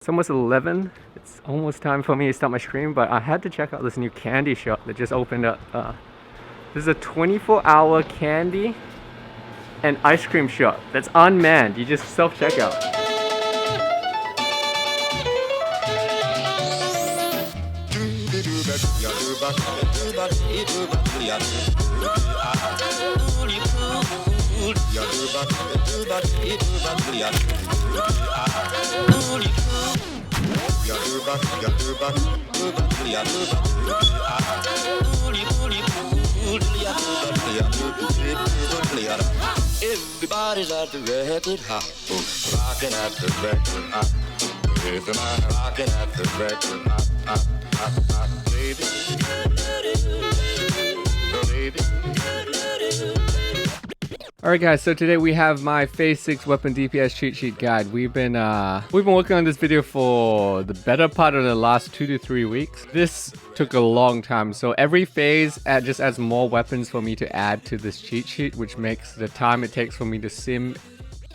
It's almost 11. It's almost time for me to start my stream, but I had to check out this new candy shop that just opened up. This is a 24-hour candy and ice cream shop that's unmanned. You just self-checkout. Everybody's at the record house, rocking at the record house. Rocking at the record house, baby. Alright guys, so today we have my Phase 6 weapon DPS cheat sheet guide. We've been working on this video for the better part of the last 2 to 3 weeks. This took a long time, so every phase just adds more weapons for me to add to this cheat sheet, which makes the time it takes for me to sim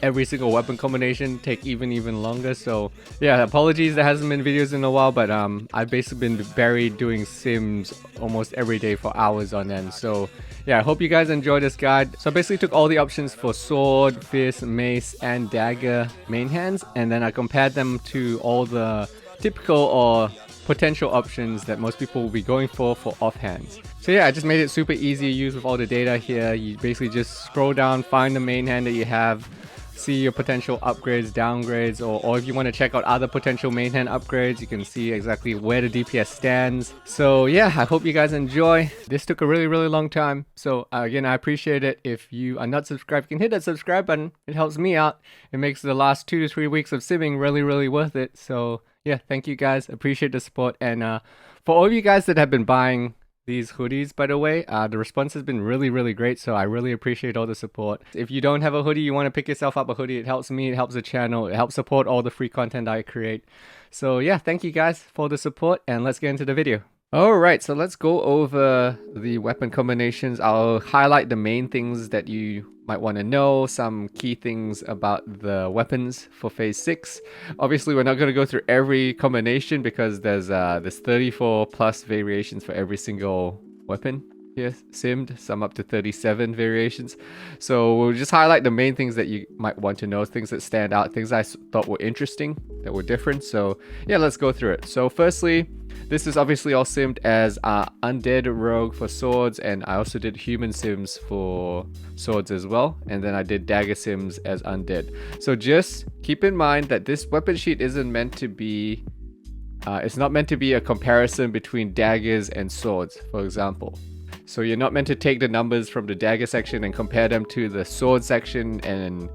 every single weapon combination take even longer. So yeah, apologies there hasn't been videos in a while, but I've basically been buried doing sims almost every day for hours on end. So yeah, I hope you guys enjoy this guide. So I basically took all the options for sword, fist, mace, and dagger main hands, and then I compared them to all the typical or potential options that most people will be going for offhands. So yeah, I just made it super easy to use with all the data here. You basically just scroll down, find the main hand that you have, see your potential upgrades, downgrades, or if you want to check out other potential main hand upgrades, you can see exactly where the DPS stands. So yeah, I hope you guys enjoy. This took a really long time, so again, I appreciate it. If you are not subscribed, you can hit that subscribe button. It helps me out. It makes the last 2 to 3 weeks of simming really worth it. So yeah, thank you guys, appreciate the support. And for all of you guys that have been buying these hoodies, by the way, the response has been really great, so I really appreciate all the support. If you don't have a hoodie, you want to pick yourself up a hoodie, it helps me, it helps the channel, it helps support all the free content I create. So yeah, thank you guys for the support, and let's get into the video. Alright, so let's go over the weapon combinations. I'll highlight the main things that you might want to know, some key things about the weapons for Phase 6. Obviously, we're not going to go through every combination because there's 34 plus variations for every single weapon here simmed, some up to 37 variations. So we'll just highlight the main things that you might want to know, things that stand out, things I thought were interesting, that were different. So yeah, let's go through it. So firstly, this is obviously all simmed as undead rogue for swords, and I also did human sims for swords as well, and then I did dagger sims as undead. So just keep in mind that this weapon sheet isn't meant to be it's not meant to be a comparison between daggers and swords, for example. So you're not meant to take the numbers from the dagger section and compare them to the sword section and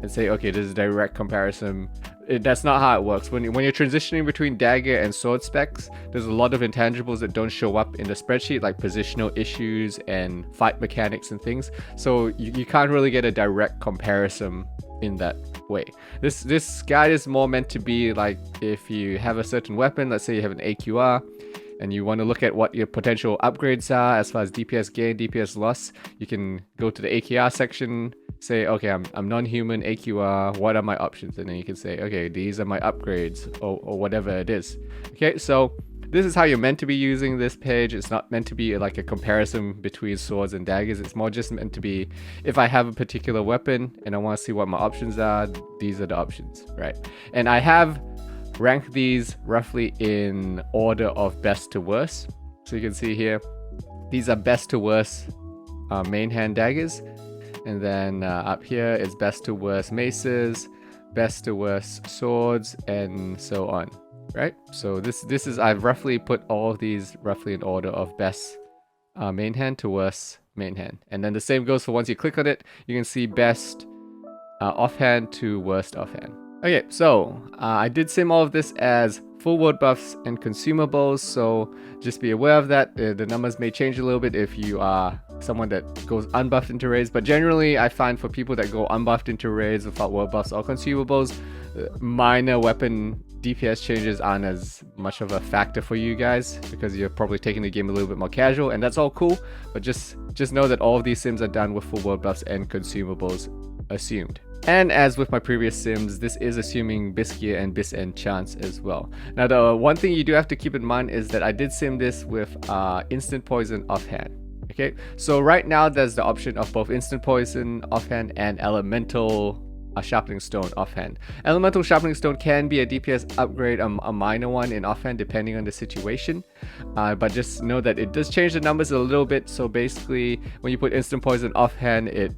say, okay, this is a direct comparison. That's not how it works. When you're transitioning between dagger and sword specs, there's a lot of intangibles that don't show up in the spreadsheet, like positional issues and fight mechanics and things. So you can't really get a direct comparison in that way. This guide is more meant to be like, if you have a certain weapon, let's say you have an AQR, and you want to look at what your potential upgrades are as far as DPS gain, DPS loss, you can go to the AQR section, say, okay, I'm non-human AQR, what are my options? And then you can say, okay, these are my upgrades, or whatever it is. Okay, so this is how you're meant to be using this page. It's not meant to be like a comparison between swords and daggers. It's more just meant to be, if I have a particular weapon and I want to see what my options are, these are the options, right? And I have rank these roughly in order of best to worst. So you can see here, these are best to worst main hand daggers, and then up here is best to worst maces, best to worst swords, and so on, right? So this is, I've roughly put all of these roughly in order of best main hand to worst main hand, and then the same goes for once you click on it, you can see best offhand to worst offhand. Okay, so I did sim all of this as full world buffs and consumables, so just be aware of that. The numbers may change a little bit if you are someone that goes unbuffed into raids, but generally I find for people that go unbuffed into raids without world buffs or consumables, minor weapon DPS changes aren't as much of a factor for you guys because you're probably taking the game a little bit more casual, and that's all cool, but just know that all of these sims are done with full world buffs and consumables assumed. And as with my previous sims, this is assuming BIS gear and BIS enchants as well. Now the one thing you do have to keep in mind is that I did sim this with instant poison offhand. Okay, so right now there's the option of both instant poison offhand and elemental sharpening stone offhand. Elemental sharpening stone can be a DPS upgrade, a minor one in offhand depending on the situation, but just know that it does change the numbers a little bit. So basically when you put instant poison offhand, it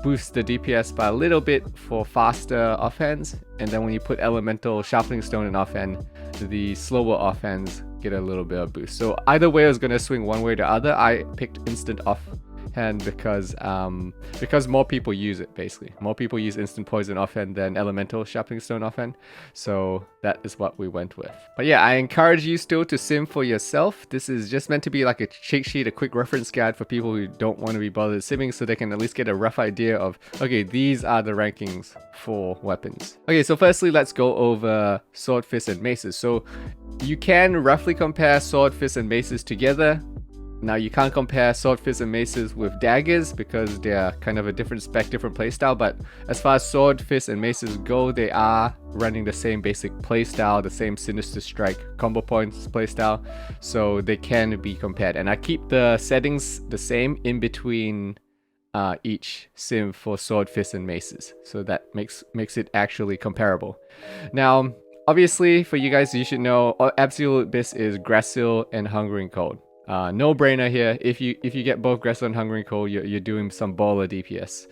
boosts the DPS by a little bit for faster offhands, and then when you put elemental sharpening stone in offhand, the slower offhands get a little bit of boost. So either way is going to swing one way or the other. I picked instant offhand because more people use it. Basically more people use instant poison offhand than elemental sharpening stone offhand, so that is what we went with. But yeah, I encourage you still to sim for yourself. This is just meant to be like a cheat sheet, a quick reference guide for people who don't want to be bothered simming, so they can at least get a rough idea of, okay, these are the rankings for weapons. Okay, so firstly let's go over sword, fists, and maces. So you can roughly compare sword, fists, and maces together. Now you can't compare sword, fists, and maces with daggers because they're kind of a different spec, different playstyle, but as far as sword, fists, and maces go, they are running the same basic playstyle, the same Sinister Strike combo points playstyle, so they can be compared. And I keep the settings the same in between each sim for sword, fists, and maces, so that makes it actually comparable. Now obviously for you guys, you should know absolute BIS is Gracile and Hungering Cold. No brainer here. If you get both Gracile and Hungering Cold, you're doing some baller DPS.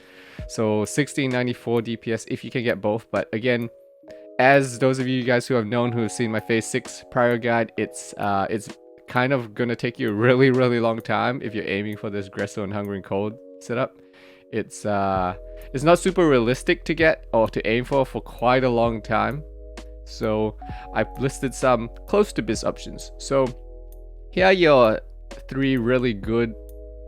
So 1694 DPS if you can get both. But again, as those of you guys who have known, who have seen my phase 6 prior guide, it's kind of gonna take you a really long time if you're aiming for this Gracile and Hungering Cold setup. It's not super realistic to get or to aim for quite a long time. So I've listed some close to BIS options. So here are your 3 really good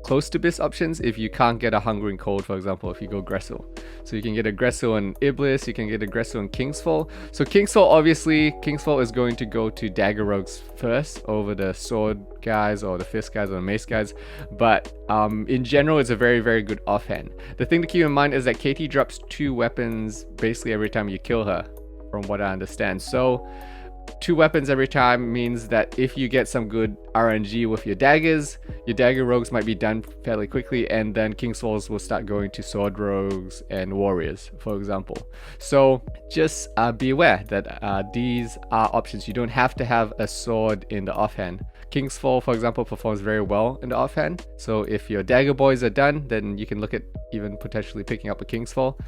close to BIS options if you can't get a Hungering Cold, for example, if you go Gracile. So you can get a Gracile and Iblis, you can get a Gracile and Kingsfall. So Kingsfall, obviously, Kingsfall is going to go to Dagger Rogues first over the sword guys or the fist guys or the mace guys. But in general, it's a very good offhand. The thing to keep in mind is that KT drops 2 weapons basically every time you kill her, from what I understand. So 2 weapons every time means that if you get some good RNG with your daggers, your dagger rogues might be done fairly quickly, and then Kingsfalls will start going to sword rogues and warriors, for example. So just be aware that these are options. You don't have to have a sword in the offhand. Kingsfall, for example, performs very well in the offhand. So if your dagger boys are done, then you can look at even potentially picking up a Kingsfall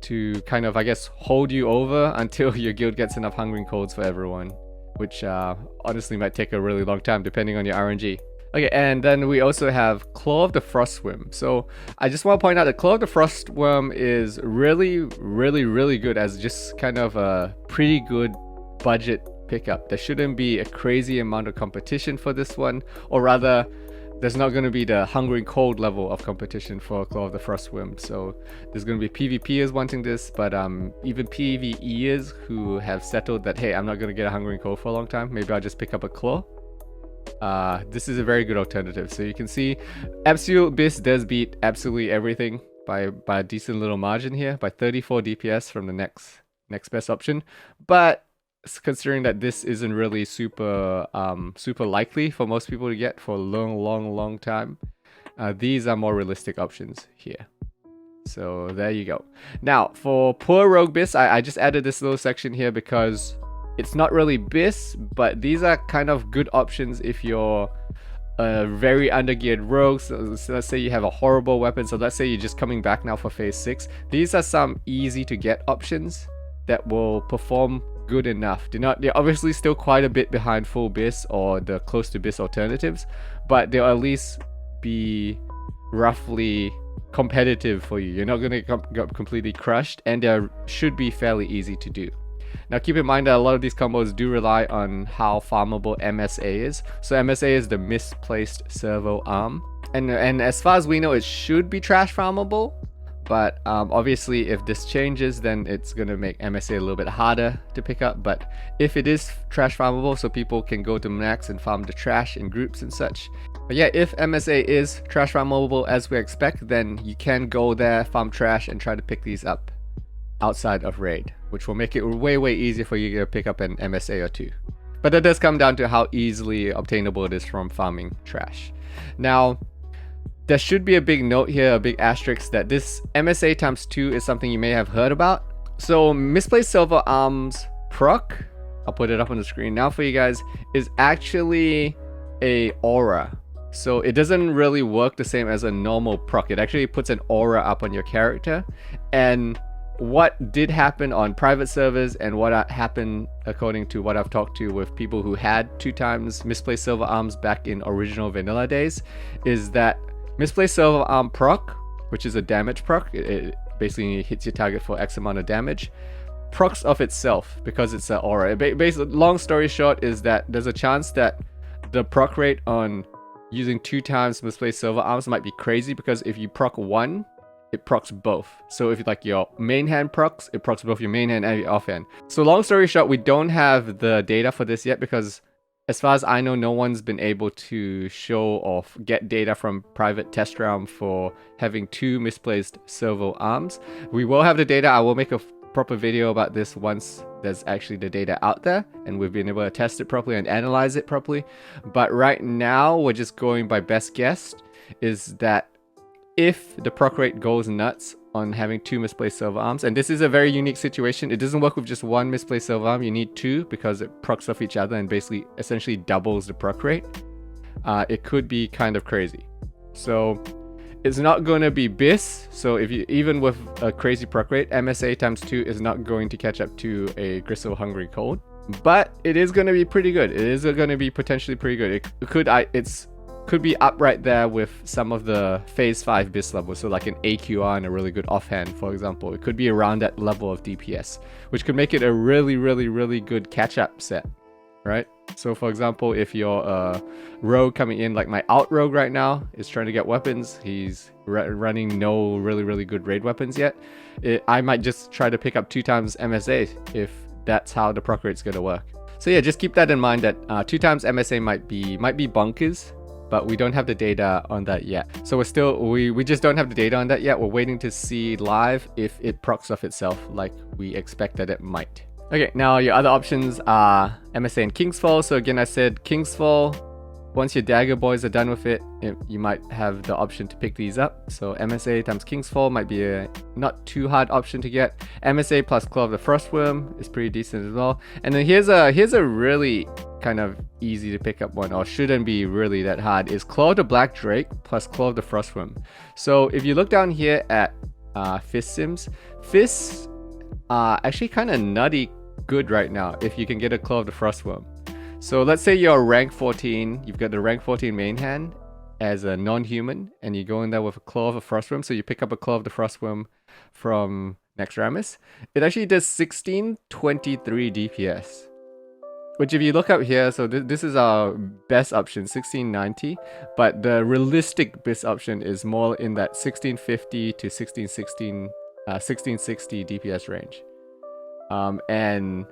to kind of, I guess, hold you over until your guild gets enough Hungering Colds for everyone, which honestly might take a really long time depending on your RNG. Okay, and then we also have Claw of the Frostworm. So I just want to point out that Claw of the Frostworm is really good as just kind of a pretty good budget pickup. There shouldn't be a crazy amount of competition for this one, or rather there's not going to be the Hungering Cold level of competition for Claw of the Frostworm. So there's going to be PvPers wanting this, but even PvEers who have settled that, hey, I'm not going to get a Hungering Cold for a long time, maybe I'll just pick up a Claw. This is a very good alternative. So you can see Absolute BIS does beat absolutely everything by a decent little margin here, by 34 DPS from the next best option. But considering that this isn't really super likely for most people to get for a long time, these are more realistic options here. So there you go. Now for poor rogue BIS, I just added this little section here because it's not really BIS, but these are kind of good options if you're a very undergeared rogue. So let's say you have a horrible weapon, so let's say you're just coming back now for phase 6. These are some easy to get options that will perform good enough. They're obviously still quite a bit behind full BIS or the close to BIS alternatives, but they'll at least be roughly competitive for you. You're not going to get completely crushed, and they should be fairly easy to do. Now keep in mind that a lot of these combos do rely on how farmable MSA is. So MSA is the Misplaced Servo Arm, and as far as we know, it should be trash farmable. But obviously if this changes, then it's going to make MSA a little bit harder to pick up. But if it is trash farmable, so people can go to Naxx and farm the trash in groups and such. But yeah, if MSA is trash farmable as we expect, then you can go there, farm trash, and try to pick these up outside of raid, which will make it way easier for you to pick up an MSA or two. But that does come down to how easily obtainable it is from farming trash. Now, there should be a big note here, a big asterisk, that this MSA times 2 is something you may have heard about. So Misplaced Silver Arms proc, I'll put it up on the screen now for you guys, is actually a aura. So it doesn't really work the same as a normal proc. It actually puts an aura up on your character. And what did happen on private servers and what happened according to what I've talked to with people who had 2 times Misplaced Silver Arms back in original vanilla days, is that Misplaced Silver Arm proc, which is a damage proc, it basically hits your target for X amount of damage, procs of itself because it's an aura. Basically, long story short is that there's a chance that the proc rate on using 2 times Misplaced Silver Arms might be crazy, because if you proc 1, it procs both. So if you like your main hand procs, it procs both your main hand and your offhand. So long story short, we don't have the data for this yet, because as far as I know, no one's been able to show or get data from private test round for having 2 misplaced servo arms. We will have the data. I will make a proper video about this once there's actually the data out there and we've been able to test it properly and analyze it properly. But right now, we're just going by best guess, is that if the proc rate goes nuts on having 2 misplaced silver arms, and this is a very unique situation, it doesn't work with just 1 misplaced silver arm, you need 2 because it procs off each other and basically essentially doubles the proc rate. It could be kind of crazy. So it's not going to be BIS, so if you, even with a crazy proc rate, MSA times 2 is not going to catch up to a Gristle Hungry Cold, but it is going to be pretty good. It is going to be potentially pretty good. It could be up right there with some of the phase 5 BIS levels, so like an AQR and a really good offhand, for example. It could be around that level of DPS, which could make it a really good catch-up set, right? So for example, if you're a rogue coming in, like my out rogue right now is trying to get weapons, he's running no really good raid weapons yet, I might just try to pick up 2 times MSA if that's how the proc rate's going to work. So yeah, just keep that in mind, that 2 times MSA might be bonkers, but we don't have the data on that yet. So we just don't have the data on that yet. We're waiting to see live if it procs off itself like we expect that it might. Okay, now your other options are MSA and Kingsfall. So again, I said Kingsfall, once your Dagger boys are done with it, you might have the option to pick these up. So MSA times Kingsfall might be a not too hard option to get. MSA plus Claw of the Frostworm is pretty decent as well. And then here's a really kind of easy to pick up one, or shouldn't be really that hard, is Claw of the Black Drake plus Claw of the Frostworm. So if you look down here at Fist Sims, Fists are actually kind of nutty good right now if you can get a Claw of the Frostworm. So let's say you're rank 14, you've got the rank 14 main hand as a non-human, and you go in there with a Claw of the Frostworm, so you pick up a Claw of the Frostworm from Naxxramas. It actually does 1623 DPS. Which if you look up here, so this is our best option, 1690, but the realistic best option is more in that 1650 to 1660 DPS range. And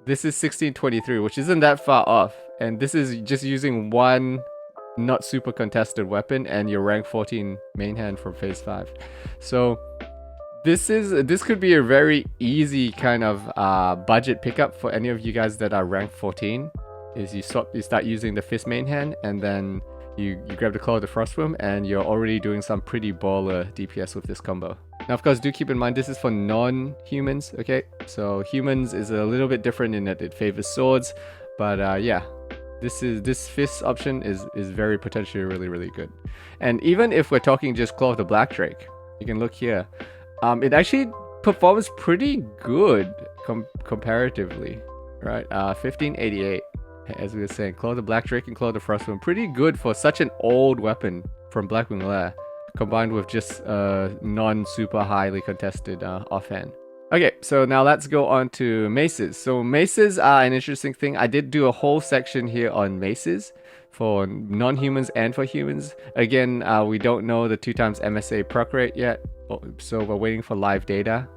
this is 1623, which isn't that far off, and this is just using one not super contested weapon and your rank 14 main hand from phase 5. So this could be a very easy kind of budget pickup for any of you guys that are rank 14. Is you start using the Fist main hand, and then you grab the Claw of the Frostworm, and you're already doing some pretty baller DPS with this combo. Now, of course, do keep in mind this is for non-humans, okay? So humans is a little bit different in that it favors swords, but yeah, this Fist option is very potentially really good. And even if we're talking just Claw of the Black Drake, you can look here. It actually performs pretty good comparatively, right? 1588, as we were saying. Claw of the Black Drake and Claw of the Frostworm, pretty good for such an old weapon from Blackwing Lair, combined with just non-super highly contested offhand. Okay, so now let's go on to maces. So maces are an interesting thing. I did do a whole section here on maces for non-humans and for humans. Again, we don't know the 2 times MSA proc rate yet, so we're waiting for live data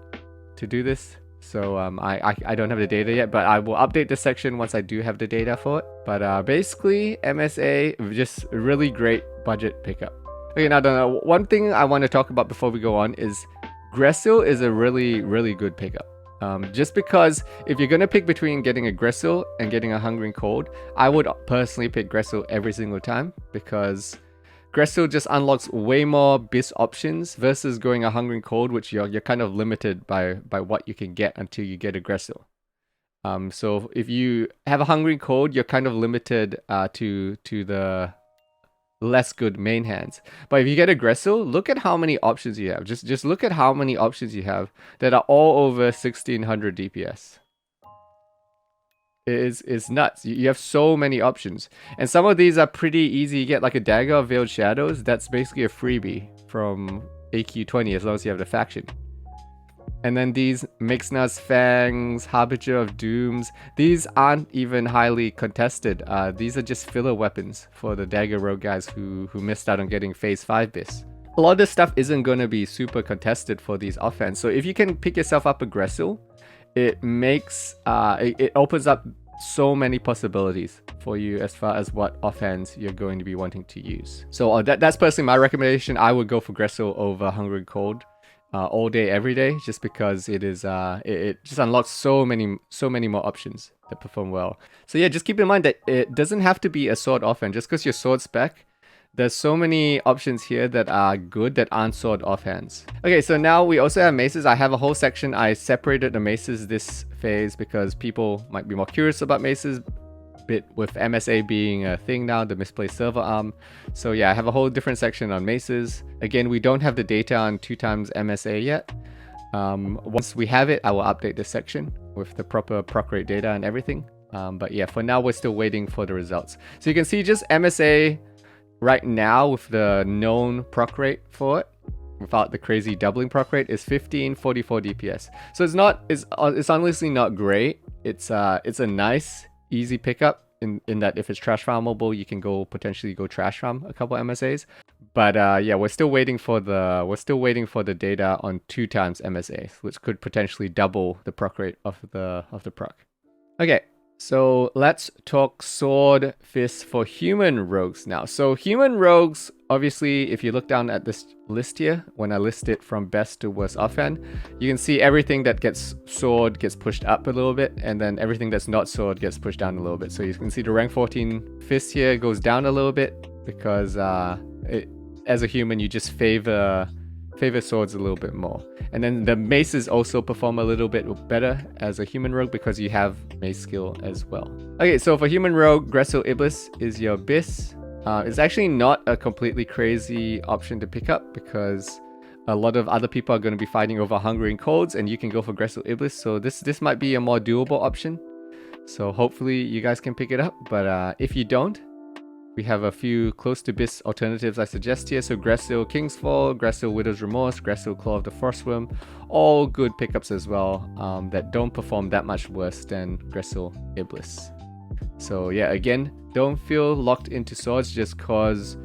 to do this. So I don't have the data yet, but I will update the section once I do have the data for it. But basically, MSA, just a really great budget pickup. Okay, now the one thing I want to talk about before we go on is Gressil is a really good pickup. Just because if you're gonna pick between getting a Gressil and getting a Hungering Cold, I would personally pick Gressil every single time, because Gressil just unlocks way more BIS options versus going a Hungering Cold, which you're kind of limited by what you can get until you get a Gressil. So if you have a Hungering Cold, you're kind of limited to the less good main hands. But if you get a Gressil, look at how many options you have. Just look at how many options you have that are all over 1600 DPS. It's nuts. You have so many options, and some of these are pretty easy. You get like a Dagger of Veiled Shadows. That's basically a freebie from AQ20 as long as you have the faction. And then these Mixna's Fangs, Harbinger of Dooms, these aren't even highly contested. These are just filler weapons for the Dagger Rogue guys who missed out on getting Phase 5 BIS. A lot of this stuff isn't going to be super contested for these offhand. So if you can pick yourself up a Gressil, it makes it opens up so many possibilities for you as far as what offhands you're going to be wanting to use. So that's personally my recommendation. I would go for Gressil over Hungry Cold all day, every day, just because it is it just unlocks so many more options that perform well. So yeah, just keep in mind that it doesn't have to be a sword offhand. Just because your sword spec, there's so many options here that are good that aren't sword offhands. Okay, so now we also have maces. I have a whole section. I separated the maces this phase because people might be more curious about maces, bit with MSA being a thing now, the Misplaced servo arm. So yeah, I have a whole different section on maces. Again, we don't have the data on 2x MSA yet. Once we have it, I will update this section with the proper proc rate data and everything. But yeah, for now, we're still waiting for the results. So you can see just MSA right now with the known proc rate for it, without the crazy doubling proc rate, is 1544 DPS. So it's honestly not great. It's a nice easy pickup in that if it's trash farmable, you can potentially go trash farm a couple MSAs. But yeah, we're still waiting for the data on 2x MSA, which could potentially double the proc rate of the proc. Okay. So let's talk sword fists for human rogues now. So human rogues, obviously, if you look down at this list here, when I list it from best to worst offhand, you can see everything that gets sword gets pushed up a little bit, and then everything that's not sword gets pushed down a little bit. So you can see the rank 14 fist here goes down a little bit because as a human, you just favor swords a little bit more. And then the maces also perform a little bit better as a human rogue because you have mace skill as well. Okay, so for human rogue, Gressil Iblis is your BIS. It's actually not a completely crazy option to pick up because a lot of other people are going to be fighting over Hungering Colds, and you can go for Gressil Iblis. So this might be a more doable option. So hopefully you guys can pick it up. But if you don't, we have a few close to BIS alternatives I suggest here. So Gressil King's Fall, Gressil Widow's Remorse, Gressil Claw of the Frostworm, all good pickups as well that don't perform that much worse than Gressil Iblis. So yeah, again, don't feel locked into swords just cause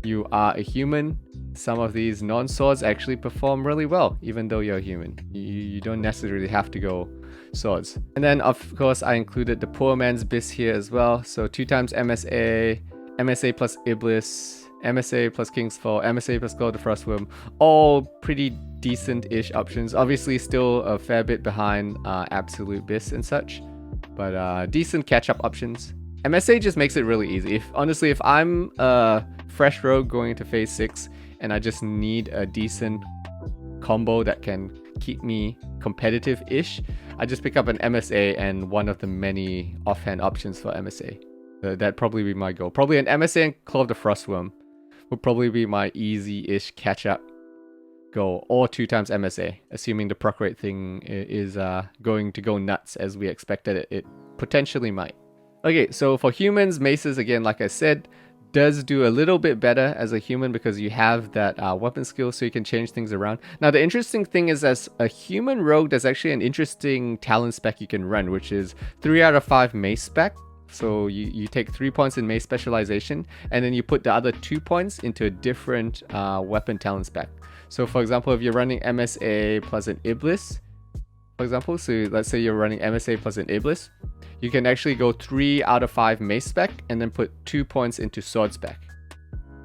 you are a human. Some of these non-swords actually perform really well, even though you're a human. You don't necessarily have to go swords. And then of course I included the poor man's BIS here as well. So 2x MSA, MSA plus Iblis, MSA plus King's Fall, MSA plus Claw of the Frostworm, all pretty decent-ish options. Obviously still a fair bit behind absolute BIS and such, but decent catch-up options. MSA just makes it really easy. Honestly, if I'm a fresh rogue going into phase 6 and I just need a decent combo that can keep me competitive-ish, I just pick up an MSA and one of the many offhand options for MSA. That'd probably be my goal. Probably an MSA and Claw of the Frostworm would probably be my easy-ish catch-up goal, or 2x MSA, assuming the proc rate thing is going to go nuts as we expected it potentially might. Okay, so for humans, maces, again, like I said, does do a little bit better as a human because you have that weapon skill, so you can change things around. Now, the interesting thing is, as a human rogue, there's actually an interesting talent spec you can run, which is 3 out of 5 mace spec. So you take 3 points in mace specialization, and then you put the other 2 points into a different weapon talent spec. So for example, if you're running MSA plus an Iblis, for example, so let's say you're running MSA plus an Iblis, you can actually go 3 out of 5 mace spec and then put 2 points into sword spec.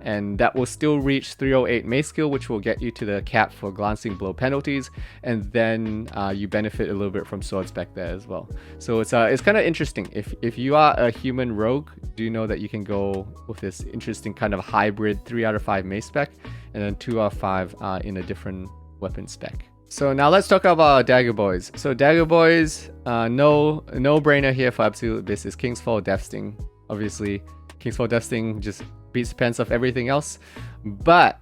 and that will still reach 308 mace skill, which will get you to the cap for glancing blow penalties, and then you benefit a little bit from sword spec there as well. So it's kind of interesting. If you are a human rogue, do know that you can go with this interesting kind of hybrid 3 out of 5 mace spec, and then 2 out of 5 in a different weapon spec. So now let's talk about Dagger Boys. So Dagger Boys, no brainer here for Absolute Abyss is King's Fall Death Sting. Obviously, King's Fall Death Sting just beats the pants off everything else. But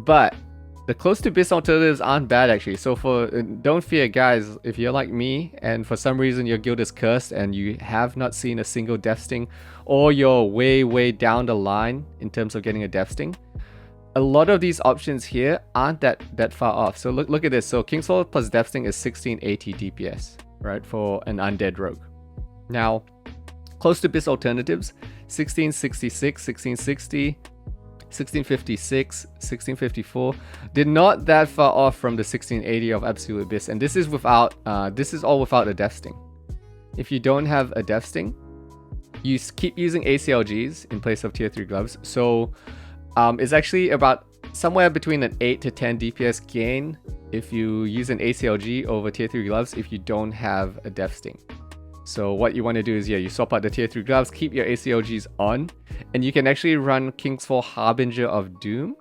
the close to Abyss alternatives aren't bad actually. So don't fear guys, if you're like me and for some reason your guild is cursed and you have not seen a single Death Sting, or you're way down the line in terms of getting a Death Sting, a lot of these options here aren't that far off. So look at this. So King's Fall plus Death Sting is 1680 DPS, right, for an undead rogue. Now, close to Abyss alternatives, 1666, 1660, 1656, 1654, they're not that far off from the 1680 of Absolute Abyss, and this is all without a Death Sting. If you don't have a Death Sting, you keep using ACLGs in place of tier 3 gloves. So it's actually about somewhere between an 8 to 10 DPS gain if you use an ACLG over tier 3 gloves if you don't have a Death Sting. So what you want to do is, you swap out the tier 3 gloves, keep your ACLGs on, and you can actually run King's Fall Harbinger of Doom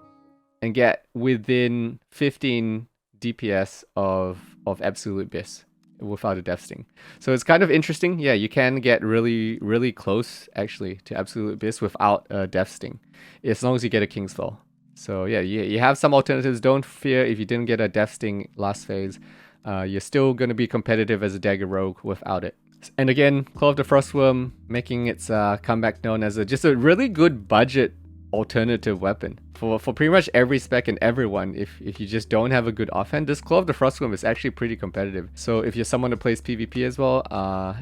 and get within 15 DPS of Absolute Abyss without a Death Sting. So it's kind of interesting. Yeah, you can get really close actually to Absolute Abyss without a Death Sting, as long as you get a King's Fall. So yeah, you have some alternatives. Don't fear if you didn't get a Death Sting last phase. You're still going to be competitive as a Dagger Rogue without it. And again, Claw of the Frostworm making its comeback known as just a really good budget alternative weapon for pretty much every spec and everyone. If you just don't have a good offhand, this Claw of the Frostworm is actually pretty competitive. So if you're someone who plays PvP as well,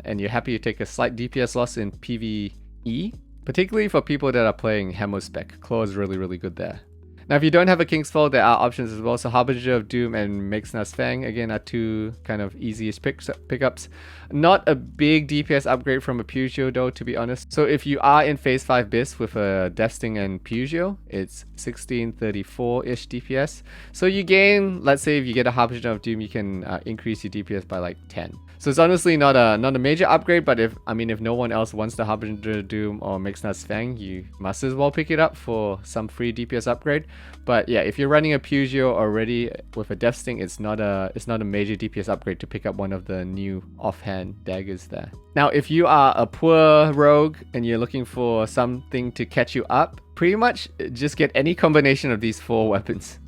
and you're happy to take a slight DPS loss in PvE, particularly for people that are playing Hemo spec, Claw is really good there. Now, if you don't have a King's Fall, there are options as well. So Harbinger of Doom and Misplaced Fang, again, are two kind of easiest pickups. Not a big DPS upgrade from a Pugio though, to be honest. So if you are in Phase 5 BIS with a Death Sting and Pugio, it's 1634-ish DPS. So you gain, let's say if you get a Harbinger of Doom, you can increase your DPS by like 10. So it's honestly not a major upgrade, but if no one else wants the Harbinger of Doom or Misplaced Fang, you must as well pick it up for some free DPS upgrade. But yeah, if you're running a Pugio already with a Death Sting, it's not a major DPS upgrade to pick up one of the new offhand daggers there. Now, if you are a poor rogue and you're looking for something to catch you up, pretty much just get any combination of these 4 weapons.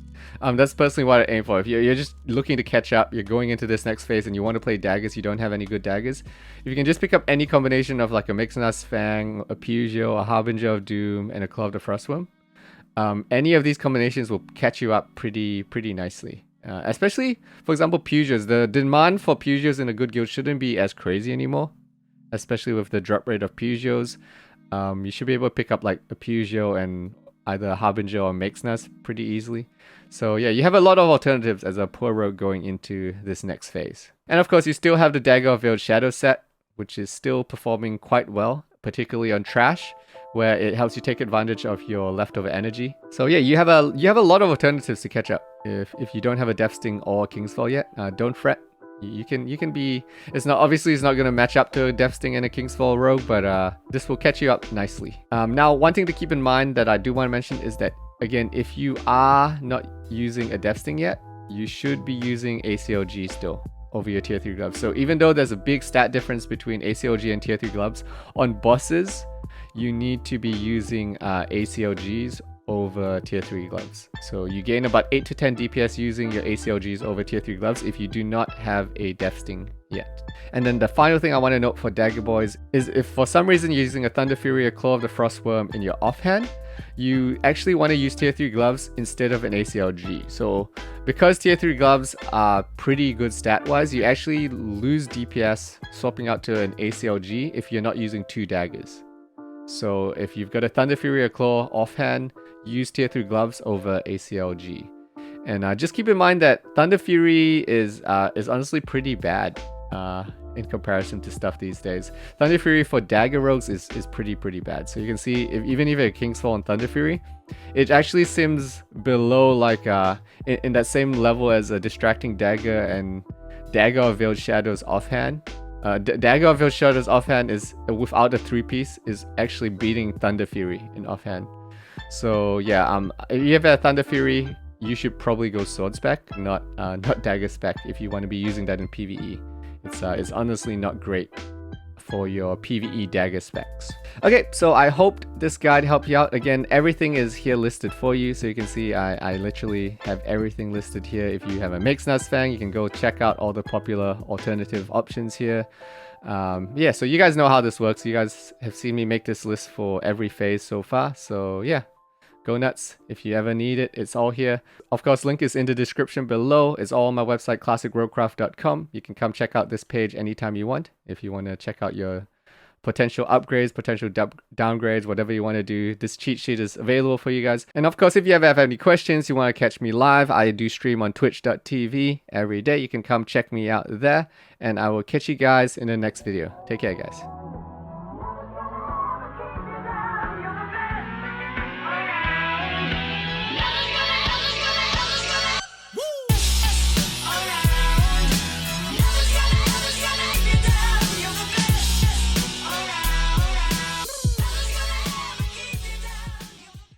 That's personally what I aim for. If you're just looking to catch up, you're going into this next phase and you want to play daggers, you don't have any good daggers, if you can just pick up any combination of like a Misplaced Fang, a Pugio, a Harbinger of Doom, and a Claw of the Frostworm, any of these combinations will catch you up pretty nicely. Especially, for example, Pugios. The demand for Pugios in a good guild shouldn't be as crazy anymore, especially with the drop rate of Pugios. You should be able to pick up like a Pugio and either a Harbinger or Misplaced pretty easily. So yeah, you have a lot of alternatives as a poor rogue going into this next phase. And of course, you still have the Dagger of Veiled Shadow set, which is still performing quite well, particularly on Trash, where it helps you take advantage of your leftover energy. So yeah, you have a lot of alternatives to catch up. If you don't have a Death Sting or King's Fall yet, don't fret. You can be. It's not going to match up to a Death Sting and a King's Fall rogue, but this will catch you up nicely. Now, one thing to keep in mind that I do want to mention is that, again, if you are not using a Death Sting yet, you should be using ACLG still over your tier 3 gloves. So even though there's a big stat difference between ACLG and tier 3 gloves, on bosses, you need to be using ACLGs over tier 3 gloves. So you gain about 8 to 10 DPS using your ACLGs over tier 3 gloves if you do not have a Death Sting yet. And then the final thing I want to note for Dagger Boys is if for some reason you're using a Thunder Fury or Claw of the Frostworm in your offhand, you actually want to use tier 3 gloves instead of an ACLG. So because tier 3 gloves are pretty good stat wise, you actually lose DPS swapping out to an ACLG if you're not using 2 daggers. So if you've got a Thunder Fury or Claw offhand, use tier 3 gloves over ACLG. And just keep in mind that Thunder Fury is honestly pretty bad. in comparison to stuff these days. Thunder Fury for Dagger Rogues is pretty bad. So you can see, even if a King's Fall and Thunder Fury, it actually seems below, like in that same level as a Distracting Dagger and Dagger of Veiled Shadows offhand. Dagger of Veiled Shadows offhand is, without a 3-piece, is actually beating Thunder Fury in offhand. So yeah, if you have a Thunder Fury, you should probably go sword spec, not dagger spec, if you want to be using that in PvE. It's honestly not great for your PvE dagger specs. Okay, so I hoped this guide helped you out. Again, everything is here listed for you, so you can see I literally have everything listed here. If you have a Mixed Nuts fan, you can go check out all the popular alternative options here. Yeah, so you guys know how this works. You guys have seen me make this list for every phase so far, so yeah. Go nuts. If you ever need it, it's all here. Of course, link is in the description below. It's all on my website, classicroguecraft.com. You can come check out this page anytime you want. If you want to check out your potential upgrades, potential downgrades, whatever you want to do, this cheat sheet is available for you guys. And of course, if you ever have any questions, you want to catch me live, I do stream on twitch.tv every day. You can come check me out there, and I will catch you guys in the next video. Take care, guys.